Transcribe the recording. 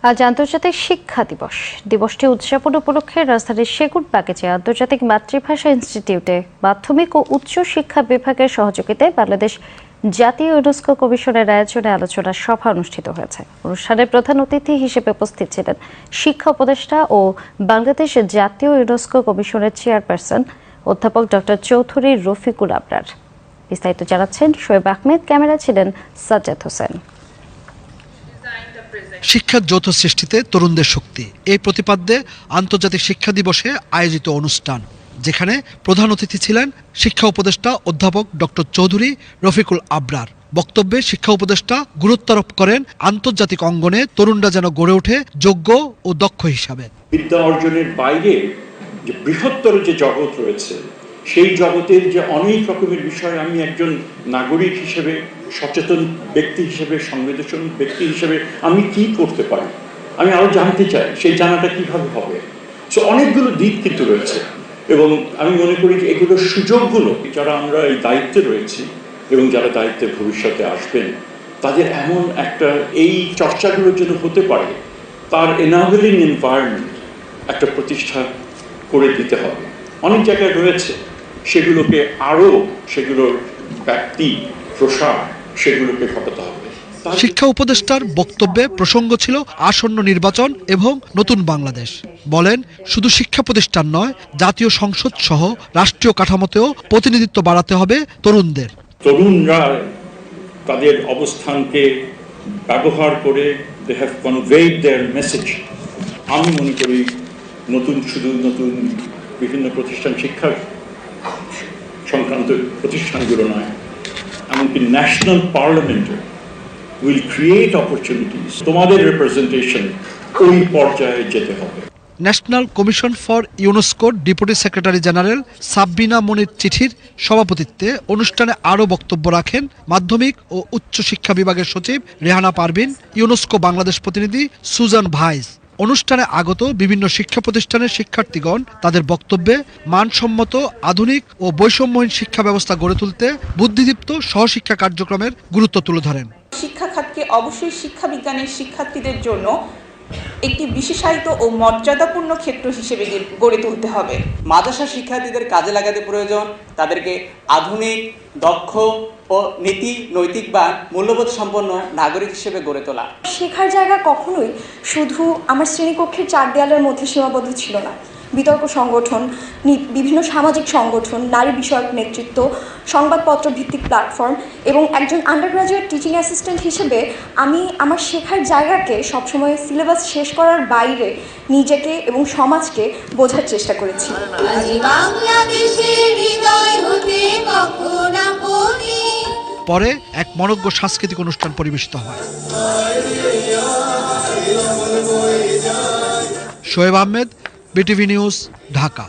আজ আন্তর্জাতিক শিক্ষা দিবস। দিবসটি উদযাপন উপলক্ষে রাজধানীর সেগুনবাগিচে আন্তর্জাতিক মাতৃভাষা ইনস্টিটিউটে মাধ্যমিক ও উচ্চ শিক্ষা বিভাগের সহযোগিতায় বাংলাদেশ জাতীয় ইউনেস্কো কমিশনের আয়োজনে আলোচনা সভা অনুষ্ঠিত হয়েছে। অনুষ্ঠানে প্রধান অতিথি হিসেবে উপস্থিত ছিলেন শিক্ষা উপদেষ্টা ও বাংলাদেশ জাতীয় ইউনেস্কো কমিশনের চেয়ারপারসন অধ্যাপক ডক্টর চৌধুরী রফিকুল আবরার। বিস্তারিত জানাচ্ছেন শোয়েব আহমেদ, ক্যামেরা ছিলেন সাজ্জাদ হোসেন। শিক্ষার যৌথ সৃষ্টিতে তরুণদের শক্তি, এই প্রতিপাদ্যে আন্তর্জাতিক শিক্ষা দিবসে আয়োজিত অনুষ্ঠান, যেখানে প্রধান অতিথি ছিলেন শিক্ষা উপদেষ্টা অধ্যাপক ডক্টর চৌধুরী রফিকুল আবরার। বক্তব্যে শিক্ষা উপদেষ্টা গুরুত্ব আরোপ করেন আন্তর্জাতিক অঙ্গনে তরুণরা যেন গড়ে ওঠে যোগ্য ও দক্ষ হিসাবে। বিদ্যা অর্জনের বাইরে যে বৃহত্তর যে জগৎ রয়েছে, সেই জগতের যে অনেক রকমের বিষয় আমি একজন নাগরিক হিসেবে, সচেতন ব্যক্তি হিসেবে, সংবেদনশীল ব্যক্তি হিসেবে আমি কি করতে পারি, আমি আরো জানতে চাই। সেই জানাটা কিভাবে হবে? সো অনেকগুলো দিক কিন্তু রয়েছে এবং আমি মনে করি যে এগুলোর সুযোগগুলো যারা আমরা এই দায়িত্বে রয়েছি এবং যারা দায়িত্বে ভবিষ্যতে আসবেন, তাদের এমন একটা এই চর্চাগুলোর জন্য হতে পারে তার এনাবেলিং এনভায়রনমেন্ট একটা প্রতিষ্ঠা করে দিতে হবে। অনেক জায়গায় রয়েছে, সেগুলোকে আরো, সেগুলোর ব্যাপ্তি প্রসার, সেগুলোকে ঘটাতে হবে। শিক্ষা উপদেষ্টার বক্তব্যে প্রসঙ্গ ছিল আসন্ন নির্বাচন এবং নতুন বাংলাদেশ। বলেন, শুধু শিক্ষা প্রতিষ্ঠান নয়, জাতীয় সংসদ সহ রাষ্ট্রীয় কাঠামোতেও প্রতিনিধিত্ব বাড়াতে হবে তরুণদের। তরুণরা তাদের অবস্থানকে ব্যবহার করে they have conveyed their message. আমি মনে করি শুধু নতুন বিভিন্ন প্রতিষ্ঠান, শিক্ষার সংক্রান্ত প্রতিষ্ঠানগুলো নয়, এমনকি ন্যাশনাল পার্লামেন্টে উইল ক্রিয়েট অপরচুনিটিস। তোমাদের রিপ্রেজেন্টেশন ওই পর্যায়ে যেতে হবে। ন্যাশনাল কমিশন ফর ইউনেস্কোর ডেপুটি সেক্রেটারি জেনারেল সাব্বিনা মনির চিঠির সভাপতিত্বে অনুষ্ঠানে আরও বক্তব্য রাখেন মাধ্যমিক ও উচ্চ শিক্ষা বিভাগের সচিব রেহানা পারভিন, ইউনেস্কো বাংলাদেশ প্রতিনিধি সুজান ভাইস। অনুষ্ঠানে আগত বিভিন্ন শিক্ষা প্রতিষ্ঠানের শিক্ষার্থীগণ তাদের বক্তব্যে মানসম্মত, আধুনিক ও বৈষম্যহীন শিক্ষা ব্যবস্থা গড়ে তুলতে বুদ্ধিদীপ্ত সহশিক্ষা কার্যক্রমের গুরুত্ব তুলে ধরেন। শিক্ষা খাতকে অবশ্যই শিক্ষা বিজ্ঞানের শিক্ষার্থীদের জন্য একটি বিশেষায়িত ও মর্যাদাপূর্ণ ক্ষেত্র হিসেবে গড়ে তুলতে হবে। মাদ্রাসা শিক্ষার্থীদের কাজে লাগাতে প্রয়োজন তাদেরকে আধুনিক, দক্ষ ও নৈতিক বা মূল্যবোধ সম্পন্ন নাগরিক হিসেবে গড়ে তোলা। শেখার জায়গা কখনোই শুধু আমার শ্রেণীকক্ষের 4 দেয়ালের মধ্যে সীমাবদ্ধ ছিল না। বিতর্ক সংগঠন, বিভিন্ন সামাজিক সংগঠন, নারী বিষয়ক নেতৃত্ব, সংবাদপত্র ভিত্তিক প্ল্যাটফর্ম এবং একজন আন্ডারগ্রাজুয়েট টিচিং অ্যাসিস্ট্যান্ট হিসেবে আমি আমার শেখার জায়গাকে সবসময় সিলেবাস শেষ করার বাইরে নিজেকে এবং সমাজকে বোঝার চেষ্টা করেছি। পরে এক মনোজ্ঞ সাংস্কৃতিক অনুষ্ঠান পরিবেশিত হয়। Shoaib Ahmed, BTV news, Dhaka.